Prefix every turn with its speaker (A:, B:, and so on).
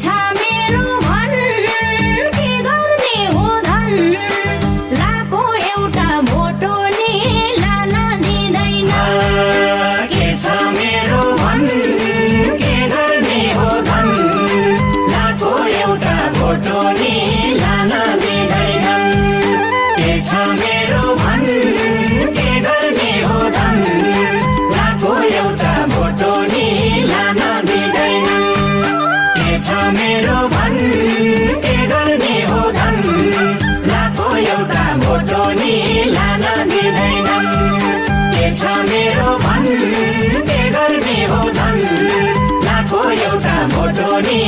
A: छ मेरो भन के गर्ने हो धन लाको एउटा भोटो नि लान दिँदैन
B: के छ मेरो भन के गर्ने हो धन लाको एउटा भोटो नि लान दिँदैनन् के छ मेरो भन के गर्ने हो धन लाको एउटा भोटो नि लान दिँदैनन् के छ मेरो भन के गर्ने हो धन लाको एउटा भोटो नि लान दिँदैनन् के छ मेरो भन के गर्ने हो धन लाको एउटा भोटो नि